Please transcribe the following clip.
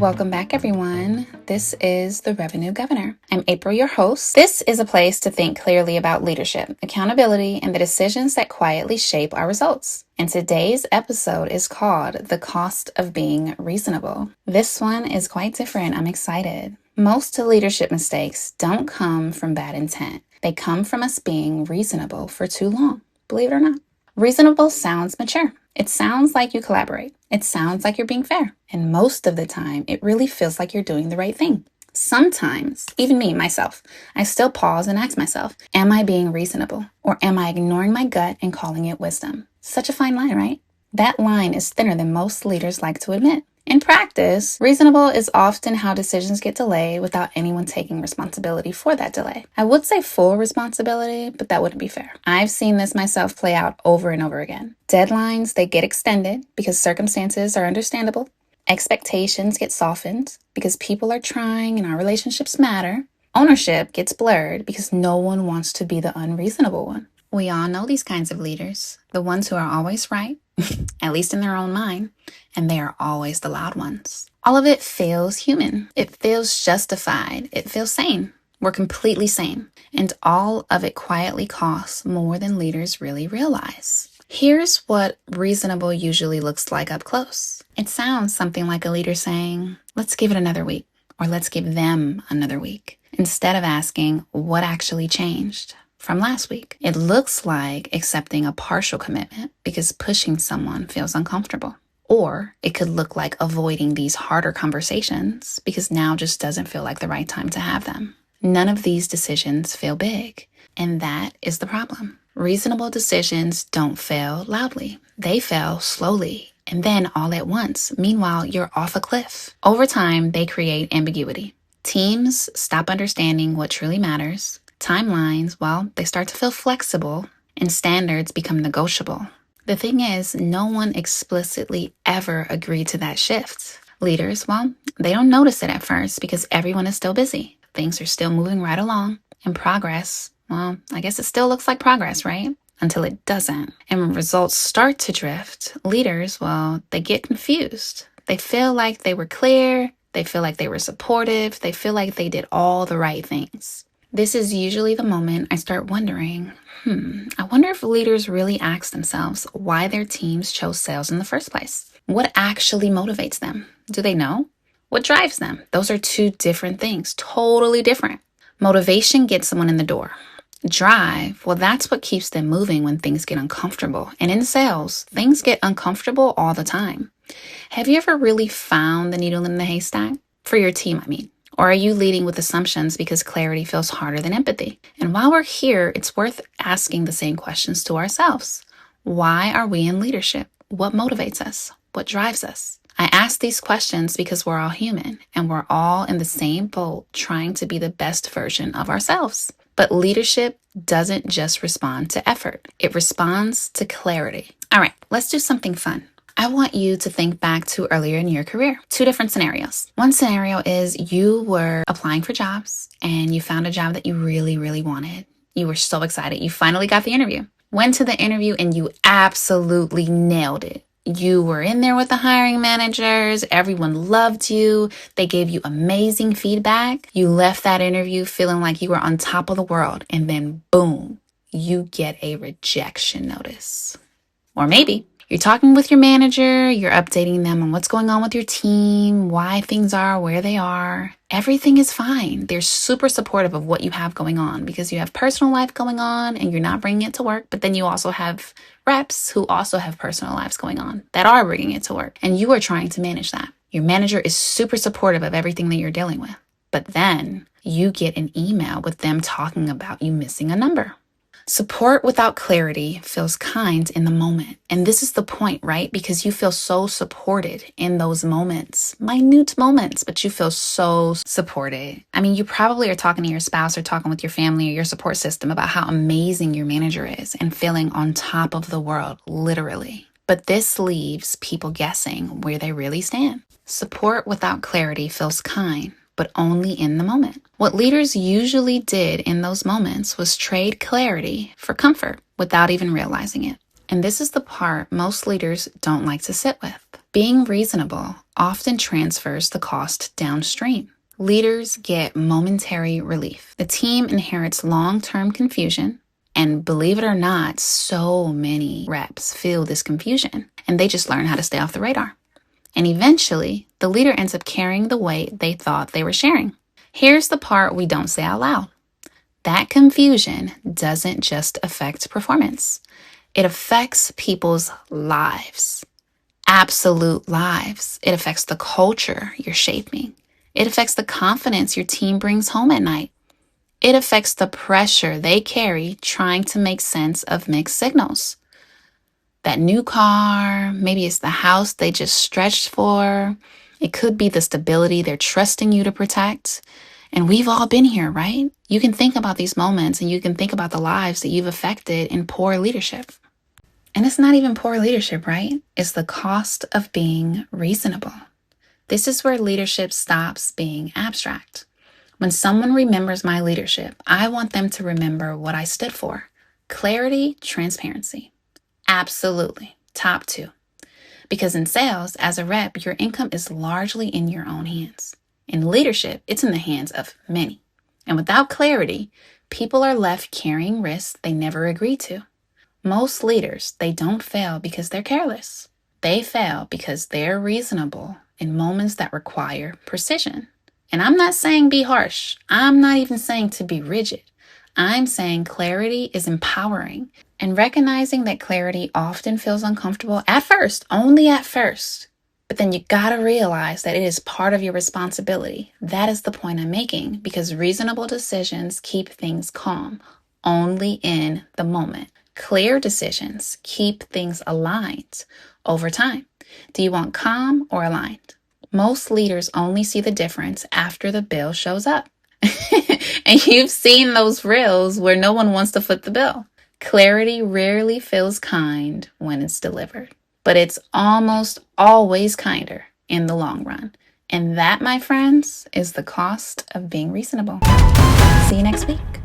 Welcome back, everyone. This is The Revenue Governor. I'm April, your host. This is a place to think clearly about leadership, accountability, and the decisions that quietly shape our results. And today's episode is called The Cost of Being Reasonable. This one is quite different. I'm excited. Most leadership mistakes don't come from bad intent. They come from us being reasonable for too long, believe it or not. Reasonable sounds mature. It sounds like you collaborate. It sounds like you're being fair. And most of the time, it really feels like you're doing the right thing. Sometimes, even me, myself, I still pause and ask myself, am I being reasonable? Or am I ignoring my gut and calling it wisdom? Such a fine line, right? That line is thinner than most leaders like to admit. In practice, reasonable is often how decisions get delayed without anyone taking responsibility for that delay. I would say full responsibility, but that wouldn't be fair. I've seen this myself play out over and over again. Deadlines, they get extended because circumstances are understandable. Expectations get softened because people are trying and our relationships matter. Ownership gets blurred because no one wants to be the unreasonable one. We all know these kinds of leaders, the ones who are always right, at least in their own mind, and they are always the loud ones. All of it feels human. It feels justified. It feels sane. We're completely sane. And all of it quietly costs more than leaders really realize. Here's what reasonable usually looks like up close. It sounds something like a leader saying, let's give it another week, or let's give them another week, instead of asking what actually changed from last week. It looks like accepting a partial commitment because pushing someone feels uncomfortable. Or it could look like avoiding these harder conversations because now just doesn't feel like the right time to have them. None of these decisions feel big, and that is the problem. Reasonable decisions don't fail loudly. They fail slowly and then all at once. Meanwhile, you're off a cliff. Over time, they create ambiguity. Teams stop understanding what truly matters. Timelines, well, they start to feel flexible, and standards become negotiable. The thing is, no one explicitly ever agreed to that shift. Leaders, well, they don't notice it at first because everyone is still busy. Things are still moving right along. And progress, well, I guess it still looks like progress, right? Until it doesn't. And when results start to drift, leaders, well, they get confused. They feel like they were clear. They feel like they were supportive. They feel like they did all the right things. This is usually the moment I start wondering, I wonder if leaders really ask themselves why their teams chose sales in the first place. What actually motivates them? Do they know? What drives them? Those are two different things, totally different. Motivation gets someone in the door. Drive, well, that's what keeps them moving when things get uncomfortable. And in sales, things get uncomfortable all the time. Have you ever really found the needle in the haystack? For your team, I mean. Or are you leading with assumptions because clarity feels harder than empathy? And while we're here, it's worth asking the same questions to ourselves. Why are we in leadership? What motivates us? What drives us? I ask these questions because we're all human and we're all in the same boat trying to be the best version of ourselves. But leadership doesn't just respond to effort. It responds to clarity. All right, let's do something fun. I want you to think back to earlier in your career. Two different scenarios. One scenario is you were applying for jobs and you found a job that you really, really wanted. You were so excited. You finally got the interview. Went to the interview and you absolutely nailed it. You were in there with the hiring managers. Everyone loved you. They gave you amazing feedback. You left that interview feeling like you were on top of the world. And then boom, you get a rejection notice. Or maybe you're talking with your manager, you're updating them on what's going on with your team, why things are where they are. Everything is fine. They're super supportive of what you have going on because you have personal life going on and you're not bringing it to work. But then you also have reps who also have personal lives going on that are bringing it to work. And you are trying to manage that. Your manager is super supportive of everything that you're dealing with. But then you get an email with them talking about you missing a number. Support without clarity feels kind in the moment. And this is the point, right? Because you feel so supported in those moments, minute moments, but you feel so supported. I mean, you probably are talking to your spouse or talking with your family or your support system about how amazing your manager is and feeling on top of the world, literally. But this leaves people guessing where they really stand. Support without clarity feels kind, but only in the moment. What leaders usually did in those moments was trade clarity for comfort without even realizing it. And this is the part most leaders don't like to sit with. Being reasonable often transfers the cost downstream. Leaders get momentary relief. The team inherits long-term confusion, and believe it or not, so many reps feel this confusion, and they just learn how to stay off the radar. And eventually, the leader ends up carrying the weight they thought they were sharing. Here's the part we don't say out loud. That confusion doesn't just affect performance. It affects people's lives. Absolute lives. It affects the culture you're shaping. It affects the confidence your team brings home at night. It affects the pressure they carry trying to make sense of mixed signals. That new car, maybe it's the house they just stretched for. It could be the stability they're trusting you to protect. And we've all been here, right? You can think about these moments and you can think about the lives that you've affected in poor leadership. And it's not even poor leadership, right? It's the cost of being reasonable. This is where leadership stops being abstract. When someone remembers my leadership, I want them to remember what I stood for. Clarity, transparency. Absolutely. Top 2. Because in sales, as a rep, your income is largely in your own hands. In leadership, it's in the hands of many. And without clarity, people are left carrying risks they never agreed to. Most leaders, they don't fail because they're careless. They fail because they're reasonable in moments that require precision. And I'm not saying be harsh. I'm not even saying to be rigid. I'm saying clarity is empowering, and recognizing that clarity often feels uncomfortable at first, only at first. But then you gotta realize that it is part of your responsibility. That is the point I'm making, because reasonable decisions keep things calm, only in the moment. Clear decisions keep things aligned over time. Do you want calm or aligned? Most leaders only see the difference after the bill shows up. And you've seen those reels where no one wants to foot the bill. Clarity rarely feels kind when it's delivered, but it's almost always kinder in the long run. And that, my friends, is the cost of being reasonable. See you next week.